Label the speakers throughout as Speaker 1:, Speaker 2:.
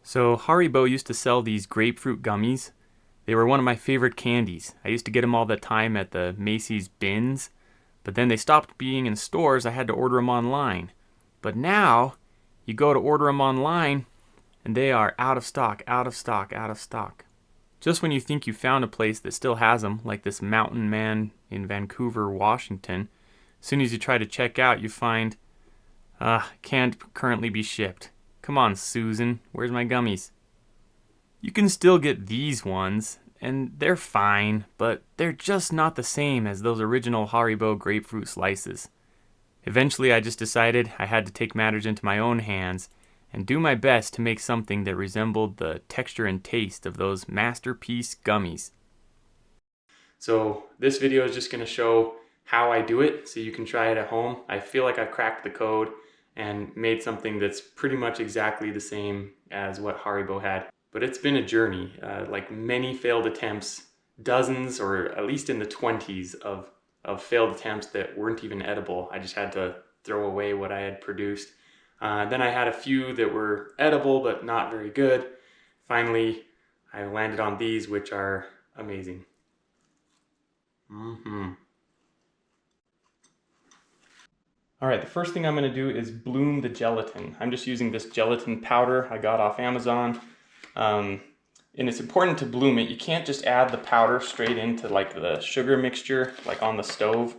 Speaker 1: So Haribo used to sell these grapefruit gummies. They were one of my favorite candies. I used to get them all the time at the Macy's bins, but then they stopped being in stores. I had to order them online. But now, you go to order them online, and they are out of stock, out of stock, out of stock. Just when you think you found a place that still has them, like this Mountain Man in Vancouver, Washington, as soon as you try to check out, you find, can't currently be shipped. Come on, Susan, where's my gummies? You can still get these ones, and they're fine, but they're just not the same as those original Haribo Grapefruit Slices. Eventually, I just decided I had to take matters into my own hands and do my best to make something that resembled the texture and taste of those masterpiece gummies. So this video is just going to show how I do it so you can try it at home. I feel like I've cracked the code and made something that's pretty much exactly the same as what Haribo had. But it's been a journey, like many failed attempts, dozens or at least in the 20s of failed attempts that weren't even edible. I just had to throw away what I had produced. Then I had a few that were edible but not very good. Finally, I landed on these, which are amazing. Alright, the first thing I'm going to do is bloom the gelatin. I'm just using this gelatin powder I got off Amazon. And it's important to bloom it. You can't just add the powder straight into like the sugar mixture, like on the stove,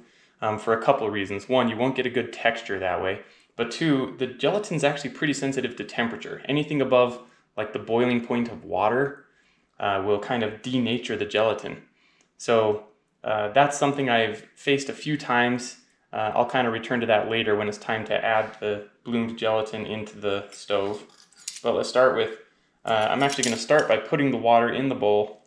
Speaker 1: for a couple of reasons. One, you won't get a good texture that way. But two, the gelatin's actually pretty sensitive to temperature. Anything above like the boiling point of water will kind of denature the gelatin. So that's something I've faced a few times. I'll kind of return to that later when it's time to add the bloomed gelatin into the stove. But let's start with, I'm actually going to start by putting the water in the bowl.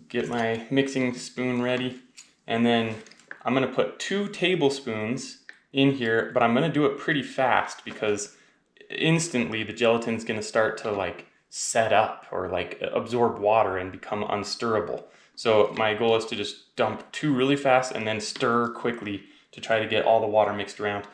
Speaker 1: Get my mixing spoon ready. And then I'm going to put 2 tablespoons in here, but I'm going to do it pretty fast because instantly the gelatin's going to start to like set up or like absorb water and become unstirrable. So my goal is to just dump 2 really fast and then stir quickly to try to get all the water mixed around.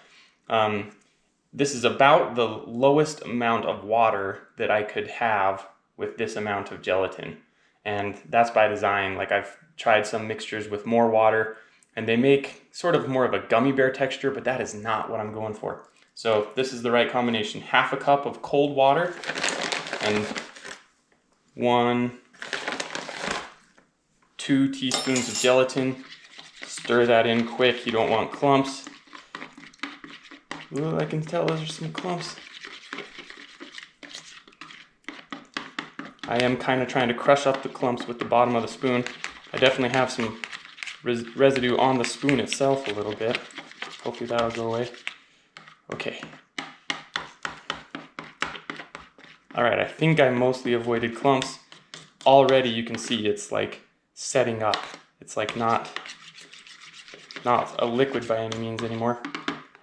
Speaker 1: This is about the lowest amount of water that I could have with this amount of gelatin. And that's by design. Like I've tried some mixtures with more water and they make sort of more of a gummy bear texture, but that is not what I'm going for. So this is the right combination. 1/2 cup of cold water and 2 teaspoons of gelatin. Stir that in quick, you don't want clumps. Ooh, I can tell those are some clumps. I am kind of trying to crush up the clumps with the bottom of the spoon. I definitely have some residue on the spoon itself a little bit. Hopefully that'll go away. Okay. Alright, I think I mostly avoided clumps. Already you can see it's like setting up. It's like not a liquid by any means anymore.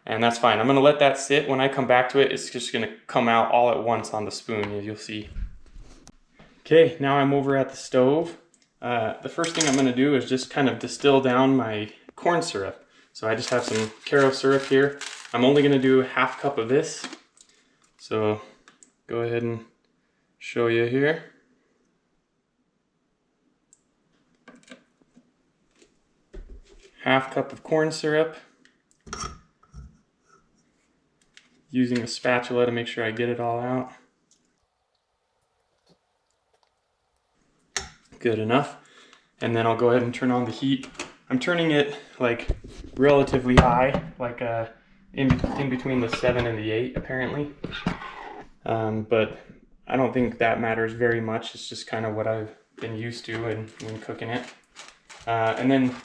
Speaker 1: And that's fine. I'm going to let that sit. When I come back to it, it's just going to come out all at once on the spoon, as you'll see. Okay, now I'm over at the stove. The first thing I'm going to do is just kind of distill down my corn syrup. So I just have some Caro syrup here. I'm only going to do 1/2 cup of this. So go ahead and show you here. Half cup of corn syrup. Using a spatula to make sure I get it all out. Good enough. And then I'll go ahead and turn on the heat. I'm turning it like relatively high, like in between the 7 and the 8 apparently. But I don't think that matters very much. It's just kind of what I've been used to when cooking it. And then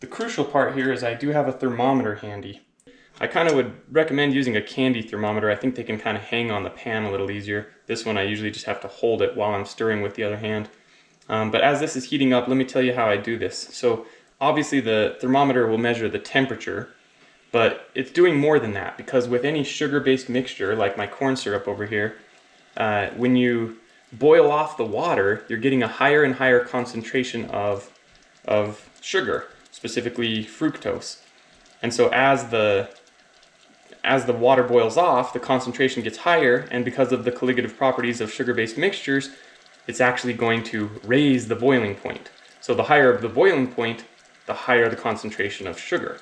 Speaker 1: the crucial part here is I do have a thermometer handy. I kind of would recommend using a candy thermometer. I think they can kind of hang on the pan a little easier. This one I usually just have to hold it while I'm stirring with the other hand. But as this is heating up, let me tell you how I do this. So obviously the thermometer will measure the temperature, but it's doing more than that because with any sugar-based mixture, like my corn syrup over here, when you boil off the water, you're getting a higher and higher concentration of sugar, specifically fructose. And so as the as the water boils off, the concentration gets higher, and because of the colligative properties of sugar-based mixtures, it's actually going to raise the boiling point. So the higher the boiling point, the higher the concentration of sugar.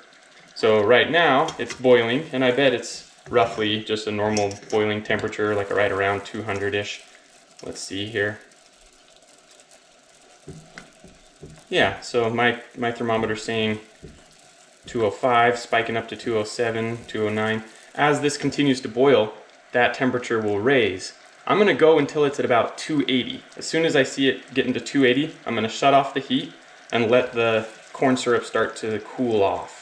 Speaker 1: So right now it's boiling, and I bet it's roughly just a normal boiling temperature, like right around 200-ish. Let's see here. Yeah, so my thermometer's saying 205, spiking up to 207, 209. As this continues to boil, that temperature will raise. I'm gonna go until it's at about 280. As soon as I see it getting to 280, I'm gonna shut off the heat and let the corn syrup start to cool off.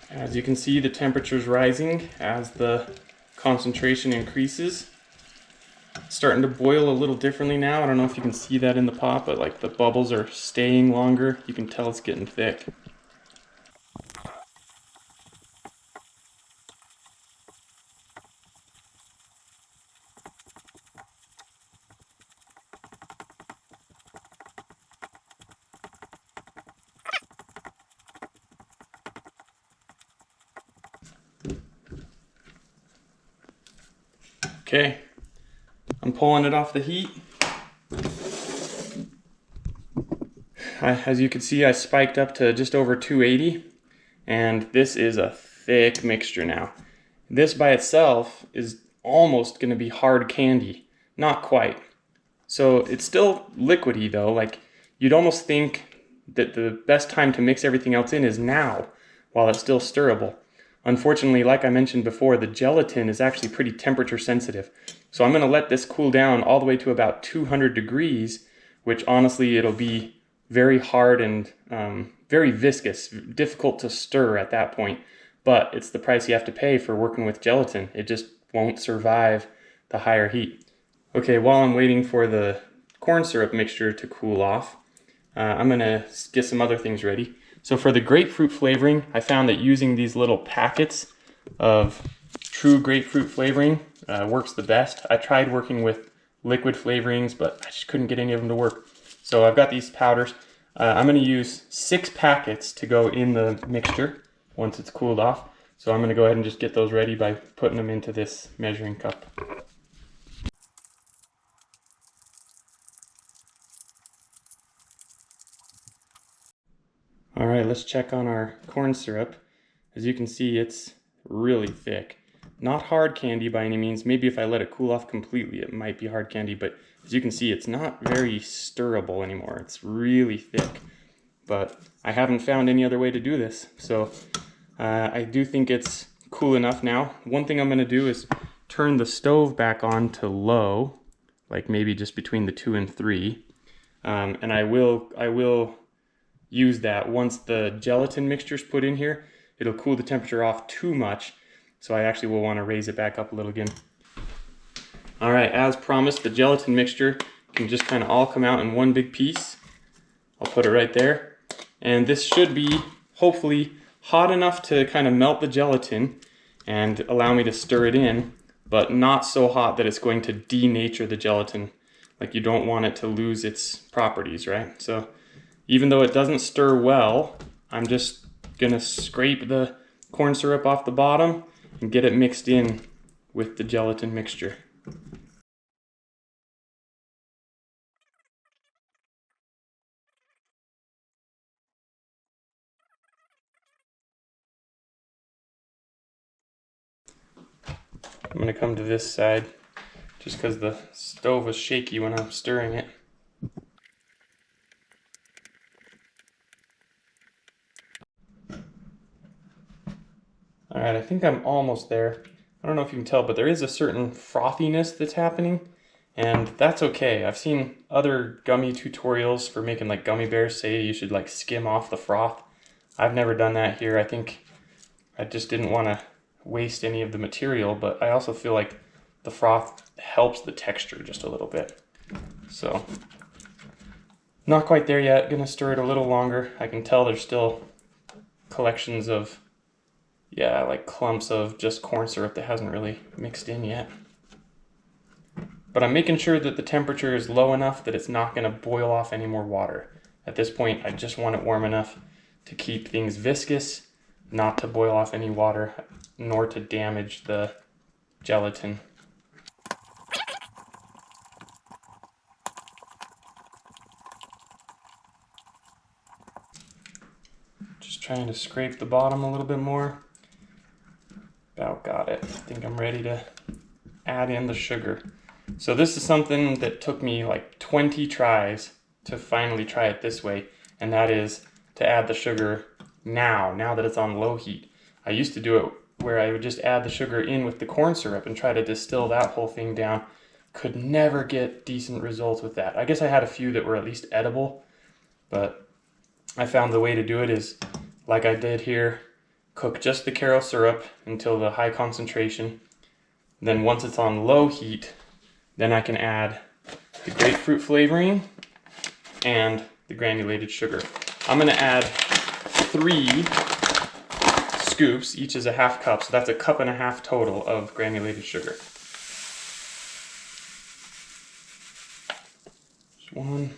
Speaker 1: As you can see, the temperature's rising as the concentration increases. It's starting to boil a little differently now. I don't know if you can see that in the pot, but like the bubbles are staying longer. You can tell it's getting thick. Okay, I'm pulling it off the heat. As you can see, I spiked up to just over 280, and this is a thick mixture now. This by itself is almost going to be hard candy. Not quite. So it's still liquidy though. Like, you'd almost think that the best time to mix everything else in is now, while it's still stirrable. Unfortunately, like I mentioned before, the gelatin is actually pretty temperature sensitive. So I'm going to let this cool down all the way to about 200 degrees, which honestly, it'll be very hard and very viscous, difficult to stir at that point. But it's the price you have to pay for working with gelatin. It just won't survive the higher heat. Okay, while I'm waiting for the corn syrup mixture to cool off, I'm going to get some other things ready. So for the grapefruit flavoring, I found that using these little packets of true grapefruit flavoring works the best. I tried working with liquid flavorings, but I just couldn't get any of them to work. So I've got these powders. I'm going to use 6 packets to go in the mixture once it's cooled off. So I'm going to go ahead and just get those ready by putting them into this measuring cup. All right, let's check on our corn syrup. As you can see, it's really thick. Not hard candy by any means. Maybe if I let it cool off completely, it might be hard candy, but as you can see, it's not very stirrable anymore. It's really thick, but I haven't found any other way to do this. So I do think it's cool enough now. One thing I'm gonna do is turn the stove back on to low, like maybe just between the 2 and 3. And I will use that once the gelatin mixture's put in here. It'll cool the temperature off too much, so I actually will want to raise it back up a little again. All right, as promised, the gelatin mixture can just kind of all come out in one big piece. I'll put it right there, and this should be hopefully hot enough to kind of melt the gelatin and allow me to stir it in, but not so hot that it's going to denature the gelatin. Like, you don't want it to lose its properties, right? So even though it doesn't stir well, I'm just gonna scrape the corn syrup off the bottom and get it mixed in with the gelatin mixture. I'm gonna come to this side just because the stove was shaky when I'm stirring it. All right, I think I'm almost there. I don't know if you can tell, but there is a certain frothiness that's happening, and that's okay. I've seen other gummy tutorials for making like gummy bears say you should like skim off the froth. I've never done that here. I think I just didn't want to waste any of the material, but I also feel like the froth helps the texture just a little bit. So, not quite there yet. Gonna stir it a little longer. I can tell there's still collections of, yeah, like clumps of just corn syrup that hasn't really mixed in yet. But I'm making sure that the temperature is low enough that it's not gonna boil off any more water. At this point, I just want it warm enough to keep things viscous, not to boil off any water, nor to damage the gelatin. Just trying to scrape the bottom a little bit more. About got it. I think I'm ready to add in the sugar. So this is something that took me like 20 tries to finally try it this way, and that is to add the sugar now that it's on low heat. I used to do it where I would just add the sugar in with the corn syrup and try to distill that whole thing down. Could never get decent results with that. I guess I had a few that were at least edible, but I found the way to do it is like I did here. Cook just the carob syrup until the high concentration. Then once it's on low heat, then I can add the grapefruit flavoring and the granulated sugar. I'm gonna add 3 scoops, each is a half cup, so that's a cup and a half total of granulated sugar. Just 1.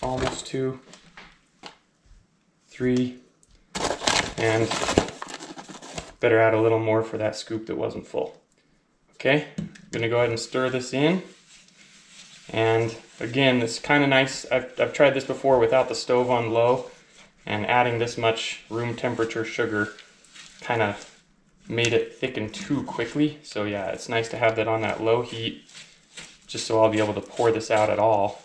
Speaker 1: Almost 2. 3. And better add a little more for that scoop that wasn't full. Okay, I'm gonna go ahead and stir this in. And again, it's kind of nice. I've tried this before without the stove on low, and adding this much room temperature sugar kind of made it thicken too quickly. So yeah, it's nice to have that on that low heat, just so I'll be able to pour this out at all.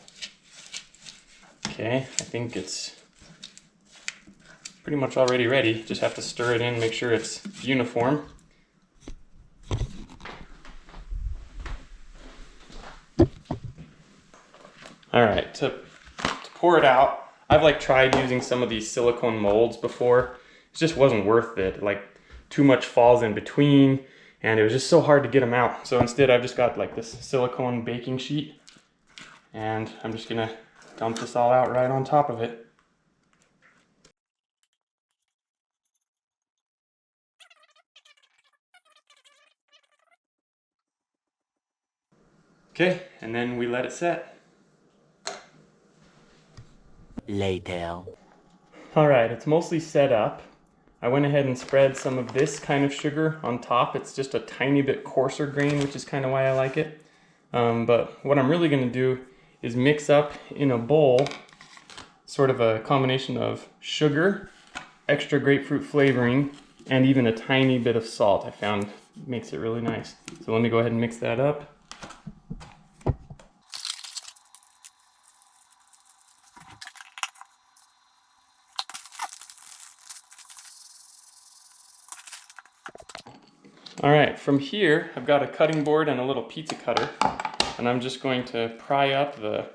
Speaker 1: Okay, I think it's pretty much already ready. Just have to stir it in, make sure it's uniform. All right, to pour it out, I've like tried using some of these silicone molds before. It just wasn't worth it. Like too much falls in between, and it was just so hard to get them out. So instead I've just got like this silicone baking sheet, and I'm just gonna dump this all out right on top of it. Okay, and then we let it set.
Speaker 2: Later.
Speaker 1: All right, it's mostly set up. I went ahead and spread some of this kind of sugar on top. It's just a tiny bit coarser grain, which is kind of why I like it. But what I'm really gonna do is mix up in a bowl sort of a combination of sugar, extra grapefruit flavoring, and even a tiny bit of salt. I found makes it really nice. So let me go ahead and mix that up. All right, from here, I've got a cutting board and a little pizza cutter, and I'm just going to pry up the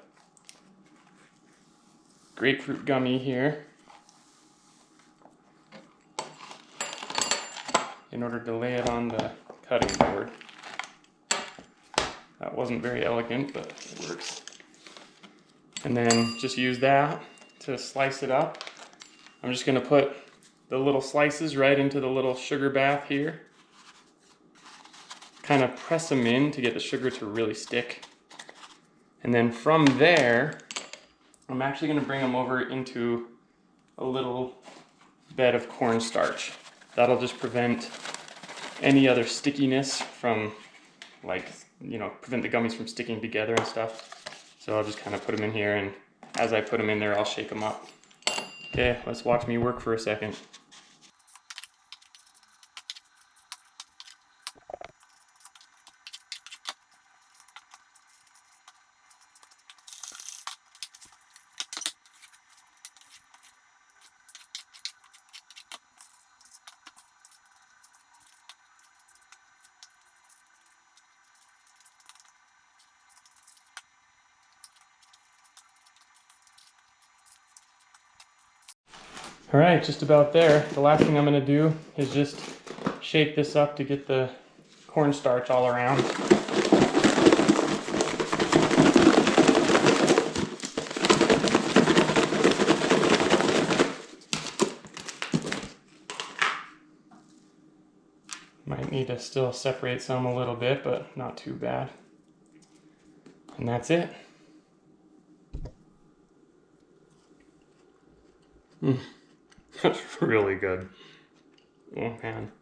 Speaker 1: grapefruit gummy here in order to lay it on the cutting board. That wasn't very elegant, but it works. And then just use that to slice it up. I'm just gonna put the little slices right into the little sugar bath here. Kind of press them in to get the sugar to really stick. And then from there, I'm actually going to bring them over into a little bed of cornstarch. That'll just prevent any other stickiness from, like, you know, prevent the gummies from sticking together and stuff. So I'll just kind of put them in here, and as I put them in there, I'll shake them up. Okay, let's watch me work for a second. All right, just about there. The last thing I'm gonna do is just shake this up to get the cornstarch all around. Might Might need to still separate some a little bit, but not too bad. And that's it. That's really good. Oh man.